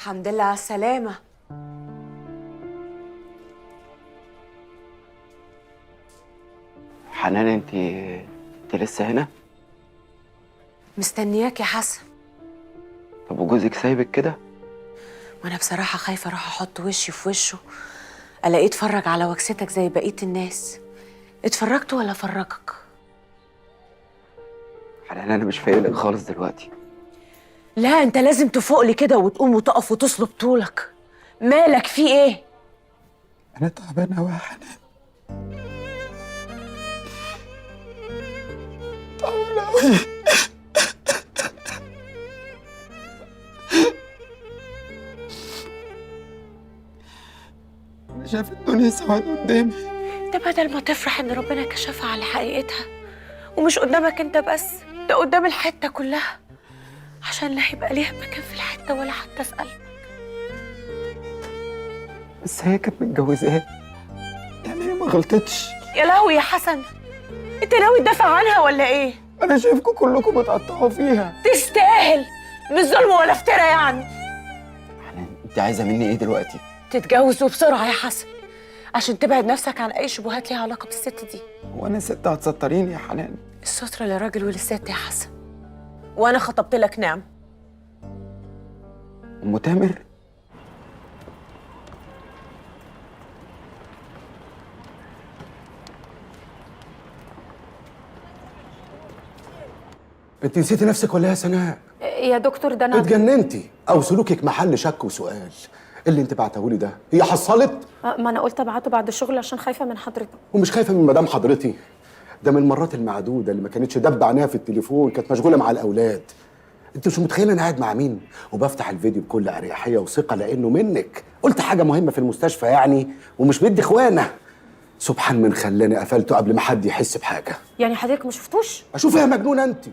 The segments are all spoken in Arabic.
الحمد لله على السلامة. حنان انت لسه هنا؟ مستنياك يا حسن. طب وجوزك سايبك كده؟ وانا بصراحة خايفة اروح احط وشي في وشه الاقيه اتفرج على وكستك زي بقية الناس. اتفرجت ولا فرجك؟ حنان انا مش فايقلك خالص دلوقتي. لا انت لازم تفوق لي كده وتقوم وتقف وتصلب طولك. مالك في ايه؟ انا تعبانه أوي يا حنان. تعبانه أوي. انا شايف الدنيا سواد قدامي. ده بدل ما تفرح ان ربنا كشفها على حقيقتها، ومش قدامك انت بس، ده قدام الحتة كلها، عشان لا هيبقى ليها مكان في الحتة ولا حتى اسألك. بس هي كانت متجوزاه، يعني هي ما غلطتش. يا لهوي يا حسن، انت ناوي تدافع عنها ولا ايه؟ انا شايفكم كلكم بتقطعوا فيها. تستاهل، مش ظلم ولا افترا يعني. حنان انت عايزه مني ايه دلوقتي؟ تتجوز وبسرعة يا حسن، عشان تبعد نفسك عن أي شبهات ليها علاقة بالست دي. وانا ست هتسطريني يا حنان؟ السترة للراجل وللست يا حسن، وأنا خطبت لك نعم. ام تامر؟ انت نسيتي نفسك ولا يا سناء؟ يا دكتور ده انا اتجننتي او سلوكك محل شك وسؤال. اللي انت بعتهولي ده هي حصلت؟ ما انا قلت ابعته بعد الشغل عشان خايفه من حضرتك. ومش خايفه من مدام حضرتي؟ ده من المرات المعدوده اللي ما كانتش دب عينيها في التليفون، كانت مشغوله مع الاولاد. انت مش متخيله انا قاعد مع مين وبفتح الفيديو بكل اريحيه وثقه لانه منك. قلت حاجه مهمه في المستشفى يعني، ومش بدي اخوانه. سبحان من خلاني قفلته قبل ما حد يحس بحاجه. يعني حضرتك ما شفتوش؟ اشوف ايه يا مجنونه انت؟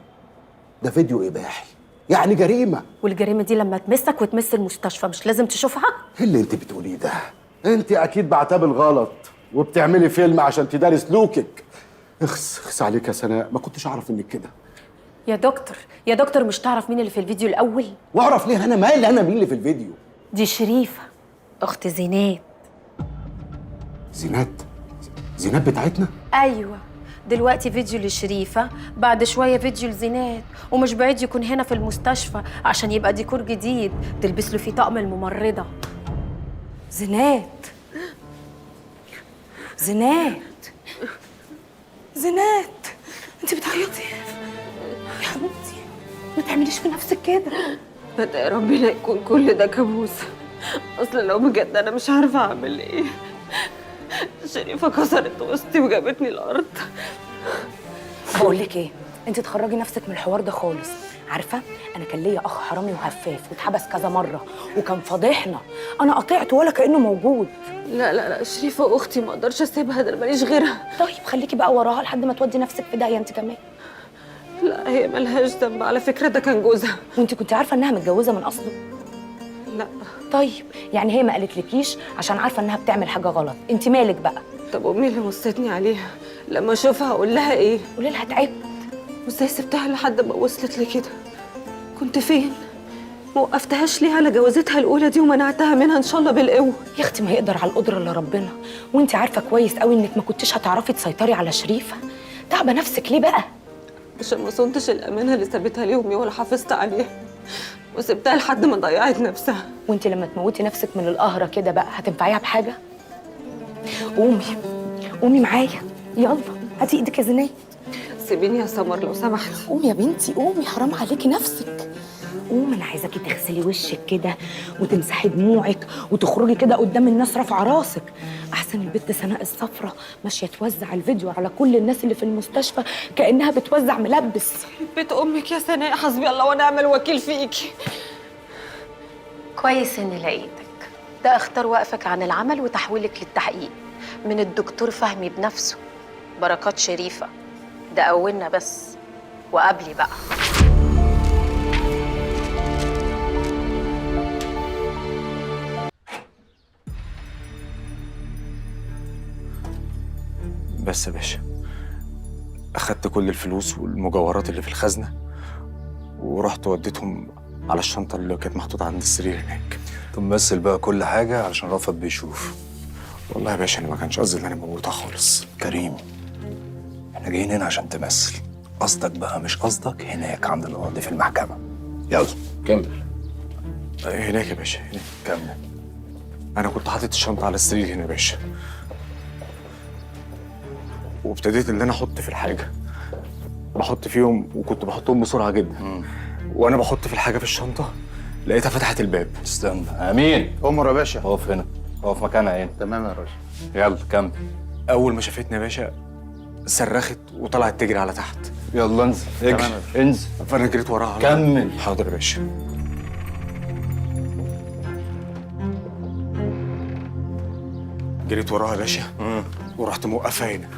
ده فيديو اباحي، يعني جريمه. والجريمه دي لما تمسك وتمس المستشفى مش لازم تشوفها؟ ايه اللي انت بتقوليه ده؟ انت اكيد بعتها بالغلط وبتعملي فيلم عشان تداري سلوكك. اخس عليك يا سناء، ما كنتش اعرف انك كده. يا دكتور مش تعرف مين اللي في الفيديو الاول؟ واعرف ليه؟ انا مالي انا مين اللي في الفيديو؟ دي شريفه اخت زينات. زينات؟ زينات بتاعتنا؟ ايوه، دلوقتي فيديو لشريفه، بعد شويه فيديو لزينات، ومش بعيد يكون هنا في المستشفى عشان يبقى ديكور جديد تلبس له فيه طقم الممرضه. زينات انت بتعيطي يا حبيبتي؟ ما تعمليش في نفسك كده. بدأ ربنا يكون كل ده كابوس. اصل لو بجد انا مش عارفه اعمل ايه. شريفه كسرت وسطي وجابتني الارض. بقول لك ايه، انت تخرجي نفسك من الحوار ده خالص. عارفه انا كان ليا اخ حرامي وهفاف واتحبس كذا مره وكان فضيحنا، انا قطعته ولا كانه موجود. لا شريفه اختي ما اقدرش اسيبها، ده ماليش غيرها. طيب خليكي بقى وراها لحد ما تودي نفسك في داهيه انت كمان. لا هي ملهاش ذنب على فكره، ده كان جوزها. وانت كنت عارفه انها متجوزه من اصله؟ لا. طيب يعني هي ما قالتلكيش عشان عارفه انها بتعمل حاجه غلط، انت مالك بقى؟ طب امي اللي وصتني عليها، لما اشوفها اقول لها ايه؟ قولي لها تعبت. وازاي سبتها لحد ما وصلت لكده؟ كنت فين؟ ما وقفتهاش ليه على جوازتها الاولى دي ومنعتها منها ان شاء الله بالقوه؟ يا اختي ما يقدر على القدره الا ربنا، وانت عارفه كويس قوي انك ما كنتيش هتعرفي تسيطري على شريفه. تعبه نفسك ليه بقى؟ عشان ما صنتش الامانه اللي سابتها لي امي ولا حافظت عليها، وسبتها لحد ما ضيعت نفسها. وانت لما تموتي نفسك من القهره كده بقى هتنفعيها بحاجه؟ قومي معايا، يلا هاتي ايدك يا زينات. سيبيني يا سمر لو سمحتي. قومي يا بنتي قومي، حرام عليكي نفسك. قومي، انا عايزاكي تغسلي وشك كده وتمسحي دموعك وتخرجي كده قدام الناس رافعه راسك، احسن البت سناء الصفرة ماشيه توزع الفيديو على كل الناس اللي في المستشفى كانها بتوزع ملبس. بيت امك يا سناء، حسبي الله ونعم الوكيل فيكي. كويس اني لقيتك. ده اختار وقفك عن العمل وتحويلك للتحقيق من الدكتور فهمي بنفسه. بركات شريفه، ده اولنا بس، وقبلي بقى. بس يا باشا، أخدت كل الفلوس والمجوهرات اللي في الخزنة ورحت وديتهم على الشنطة اللي كانت محطوطة عند السرير هناك. طب مثل بقى كل حاجة علشان رأفت بيشوف. والله يا باشا انا ما كانش قصدي ان انا اموتها خالص. كريم، احنا جايين هنا عشان تمثل. قصدك بقى مش قصدك هناك عند القاضي في المحكمة. يلا كمل. هناك يا باشا هناك. كمل. انا كنت حاطط الشنطه على السرير هنا يا باشا، وابتديت ان انا احط في الحاجه، بحط فيهم وكنت بحطهم بسرعه جدا. وانا بحط في الحاجه في الشنطه لقيتها فتحت الباب. استنى. امين، أمر يا باشا. اقف هنا، اقف مكانها هنا. تمام يا ريس. يلا كمل. اول ما شافتني يا باشا صرخت وطلعت تجري على تحت، يلا انزل اجري، انزل. فانا جريت وراها. كمل. حاضر يا باشا. جريت وراها يا باشا ورحت موقفها هنا.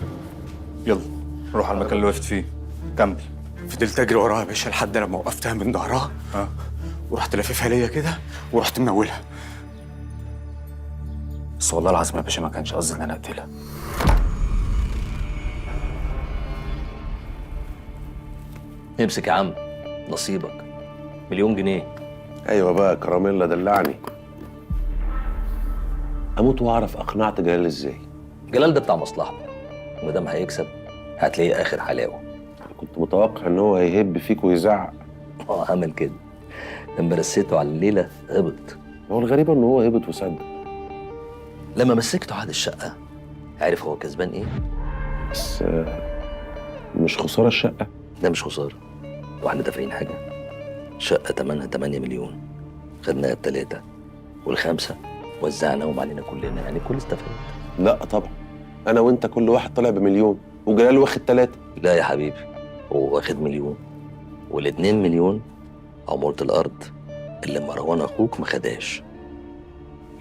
يلا روح على المكان اللي وقفت فيه. كمل. فضلت اجري وراها يا باشا لحد لما وقفتها من ظهرها، ورحت لاففها ليا كده ورحت منولها. بس والله العظيم يا باشا ما كانش قصدي ان انا اقتلها. امسك يا عم، نصيبك 1,000,000 جنيه. ايوه بقى كراميلا دلعني. اموت واعرف اقنعت جلال ازاي. جلال ده بتاع مصلحته، وما دام هيكسب هتلاقيه اخر حلاوه. كنت متوقع ان هو هيهب فيك ويزعق. عمل كده. لما رسيته على الليله هبط. هو الغريب ان هو هبط وصدق. لما مسكته عاد الشقه عارف هو كسبان ايه؟ بس مش خساره الشقه. ده مش خساره، واحنا دافعين حاجه. شقه تمنها 8 مليون، خدناها ب3 وال5 وزعناهم علينا كلنا، يعني الكل استفاد. لا طبعا، انا وانت كل واحد طالع ب1,000,000 وجلال واخد 3. لا يا حبيبي، هو واخد 1,000,000 وال2 مليون عمولة الارض اللي مروان اخوك ما خداش.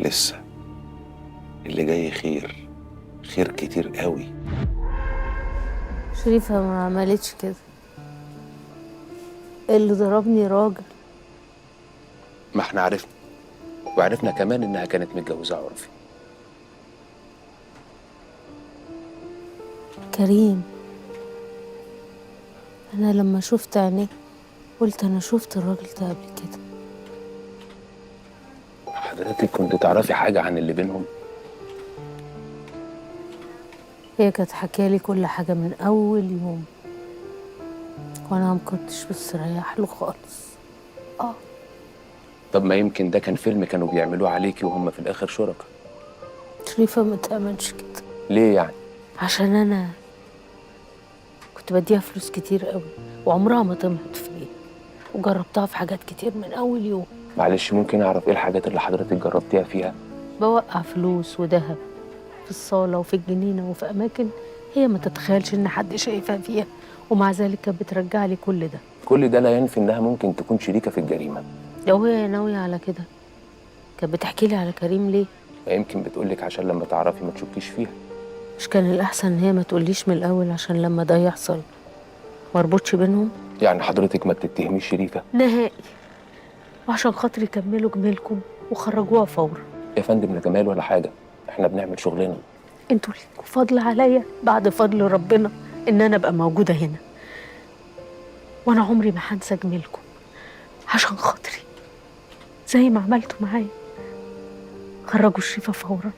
لسه اللي جاي خير، خير كتير قوي. شريفة ما عملتش كده. اللي ضربني راجل. ما احنا عرفنا، وعرفنا كمان انها كانت متجوزة عرفي. كريم، أنا لما شفت عينيه قلت أنا شفت الراجل ده قبل كده. حضرتك كنت تعرفي حاجة عن اللي بينهم؟ هي كانت حكالي كل حاجة من أول يوم، وأنا ما كنتش مستريح له خالص. طب ما يمكن ده كان فيلم كانوا بيعملوه عليكي وهم في الآخر شركاء. شريفة ما تأمنش كده. ليه يعني؟ عشان أنا كنت بديها فلوس كتير قوي وعمرها ما طمعت فيا، وجربتها في حاجات كتير من أول يوم. معلش ممكن أعرف إيه الحاجات اللي حضرتك جربتيها فيها؟ بوقع فلوس وذهب في الصالة وفي الجنينة وفي أماكن هي ما تتخيلش إن حد شايفها فيها، ومع ذلك كانت بترجع لي كل ده. كل ده لا ينفي إنها ممكن تكون شريكة في الجريمة. لو هي ناوية على كده كانت بتحكي لي على كريم ليه؟ يمكن بتقولك عشان لما تعرفي ما تشكيش فيها. مش كان الأحسن إن هي ما تقوليش من الأول عشان لما ده يحصل ما اربطش بينهم؟ يعني حضرتك ما بتتهميش شريفة؟ نهائي، وعشان خاطري كملوا جميلكم وخرجوها فورا. يا فندم لا جمال ولا حاجة، احنا بنعمل شغلنا. انتوا ليكوا فضل عليا بعد فضل ربنا إن أنا أبقى موجودة هنا، وأنا عمري ما هنسى جميلكم عشان خاطري زي ما عملتوا معايا. خرجوا الشريفة فورا.